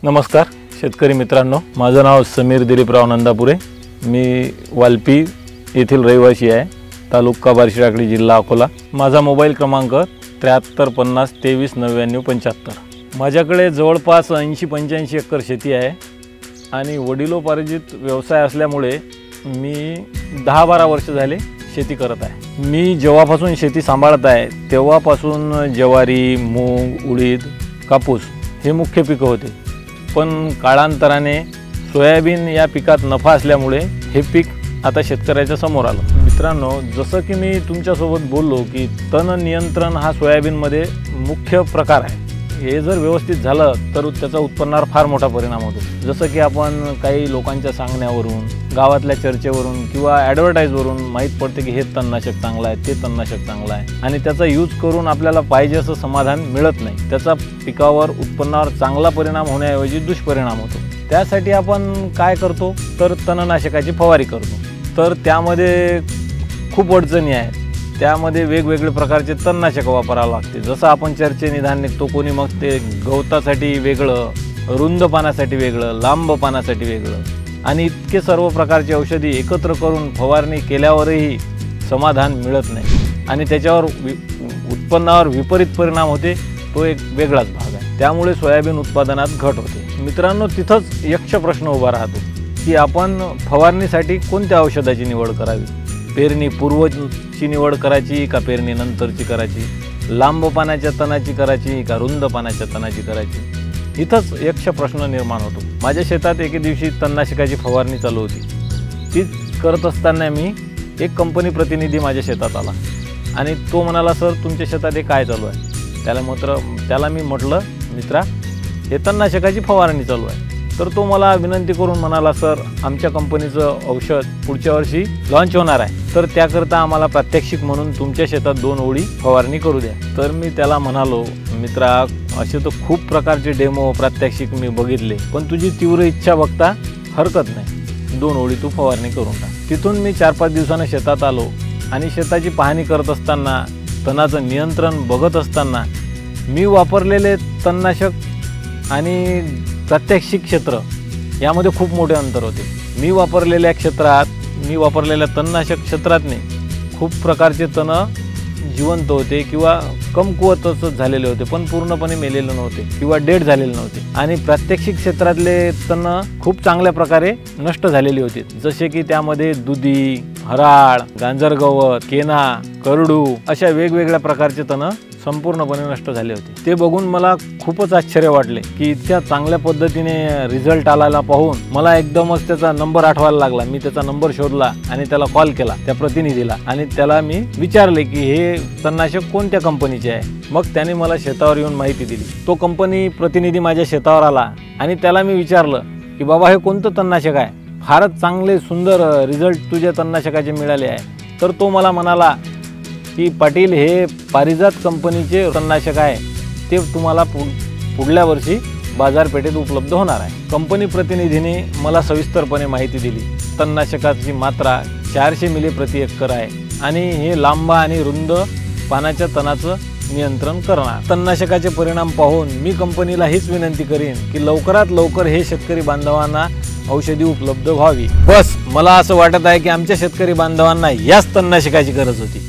नमस्कार शेतकरी मित्रांनो, माझं नाव समीर दिलीपराव नंदापुरे। मी वालपी येथील रहिवासी आहे, तालुका बार्शीटाकळी, जिल्हा अकोला। माझा मोबाईल क्रमांक 7350 23 99 75। माझ्याकडे जवळपास 80-85 एकर शेती आहे आणि वडिलोपार्जित व्यवसाय असल्यामुळे मी 10-12 वर्ष झाले शेती करत आहे। मी जेव्हापासून शेती सांभाळत आहे तेव्हापासून ज्वारी, मूग, उडीद, कापूस हे मुख्य पिकं होते, पण काळांतराने सोयाबीन या पिकात नफा असल्यामुळे हे पीक आता शेतकऱ्याच्या समोर आलं। मित्रांनो, जसं की मी तुमच्यासोबत बोललो की तण नियंत्रण हा सोयाबीनमध्ये मुख्य प्रकार आहे। हे जर व्यवस्थित झालं तर त्याचा उत्पन्नावर फार मोठा परिणाम होतो। जसं की आपण काही लोकांच्या सांगण्यावरून, गावातल्या चर्चेवरून किंवा ॲडव्हर्टाईजवरून माहीत पडते की हे तणनाशक चांगलं आहे, ते तणनाशक चांगलं आहे आणि त्याचा यूज करून आपल्याला पाहिजे असं समाधान मिळत नाही। त्याचा पिकावर, उत्पन्नावर चांगला परिणाम होण्याऐवजी दुष्परिणाम होतो। त्यासाठी आपण काय करतो तर तणनाशकाची फवारी करतो। तर त्यामध्ये खूप अडचणी आहेत। त्यामध्ये वेगवेगळे प्रकारचे तणनाशक वापरावं लागते। जसं आपण चर्चेने धान निघतो, कोणी मग ते गवतासाठी वेगळं, रुंद पानासाठी वेगळं, लांब पानासाठी वेगळं आणि इतके सर्व प्रकारची औषधी एकत्र करून फवारणी केल्यावरही समाधान मिळत नाही आणि त्याच्यावर उत्पन्नावर विपरीत परिणाम होते। तो एक वेगळाच भाग आहे। त्यामुळे सोयाबीन उत्पादनात घट होते। मित्रांनो, तिथंच यक्ष प्रश्न उभा राहतो की आपण फवारणीसाठी कोणत्या औषधाची निवड करावी। पेरणी पूर्वची निवड करायची का पेरणी नंतरची करायची, लांब पानाच्या तणाची करायची का रुंद पानाच्या तणाची करायची, इथंच यक्ष प्रश्न निर्माण होतो। माझ्या शेतात एके दिवशी तणनाशकाची फवारणी चालू होती। ती करत असताना मी एक कंपनी प्रतिनिधी माझ्या शेतात आला आणि तो म्हणाला, सर तुमच्या शेतात हे काय चालू आहे। त्याला मी म्हटलं, मित्रा हे तणनाशकाची फवारणी चालू आहे। तर तो मला विनंती करून म्हणाला, सर आमच्या कंपनीचं औषध पुढच्या वर्षी लॉन्च होणार आहे, तर त्याकरता आम्हाला प्रात्यक्षिक म्हणून तुमच्या शेतात 2 ओळी फवारणी करू द्या। तर मी त्याला म्हणालो, मित्रा असे तर खूप प्रकारचे डेमो प्रात्यक्षिक मी बघितले, पण तुझी तीव्र इच्छा बघता हरकत नाही, 2 ओळी तू फवारणी करून टाक। तिथून मी 4-5 दिवसांनी शेतात आलो आणि शेताची पाहणी करत असताना, तणाचं नियंत्रण बघत असताना मी वापरलेले तणनाशक आणि प्रात्यक्षिक क्षेत्र यामध्ये खूप मोठे अंतर होते। मी वापरलेल्या तणनाशक क्षेत्रात नाही, खूप प्रकारचे तण जिवंत होते किंवा कमकुवतच झालेले होते, पण पूर्णपणे मेलेले नव्हते किंवा डेड झालेले नव्हते। आणि प्रात्यक्षिक क्षेत्रातले तण खूप चांगल्या प्रकारे नष्ट झालेली होती, जसे की त्यामध्ये दुधी, हराळ, गांजरगवत, केना, करडू अशा वेगवेगळ्या प्रकारचे तण संपूर्णपणे नष्ट झाले होते। ते बघून मला खूपच आश्चर्य वाटले की इतक्या चांगल्या पद्धतीने रिझल्ट आलेला पाहून मला एकदमच त्याचा नंबर आठवायला लागला। मी त्याचा नंबर शोधला आणि त्याला कॉल केला, त्या प्रतिनिधीला, आणि त्याला मी विचारले की हे तणनाशक कोणत्या कंपनीचे आहे। मग त्याने मला शेतावर येऊन माहिती दिली। तो कंपनी प्रतिनिधी माझ्या शेतावर आला आणि त्याला मी विचारलं की बाबा हे कोणतं तणनाशक आहे, फारच चांगले सुंदर रिझल्ट तुझ्या तणनाशकाचे मिळाले आहे। तर तो मला म्हणाला की पाटील हे पारिजात कंपनीचे तणनाशक आहे, ते तुम्हाला पुढल्या वर्षी बाजारपेठेत उपलब्ध होणार आहे। कंपनी प्रतिनिधीने मला सविस्तरपणे माहिती दिली। तणनाशकाची मात्रा 400 मिली प्रति एकर आहे आणि हे लांब आणि रुंद पानाच्या तणाचं नियंत्रण करणार। तणनाशकाचे परिणाम पाहून मी कंपनीला हीच विनंती करीन की लवकरात लवकर हे शेतकरी बांधवांना औषधी उपलब्ध व्हावी। बस मला असं वाटत आहे की आमच्या शेतकरी बांधवांना याच तणनाशकाची गरज होती।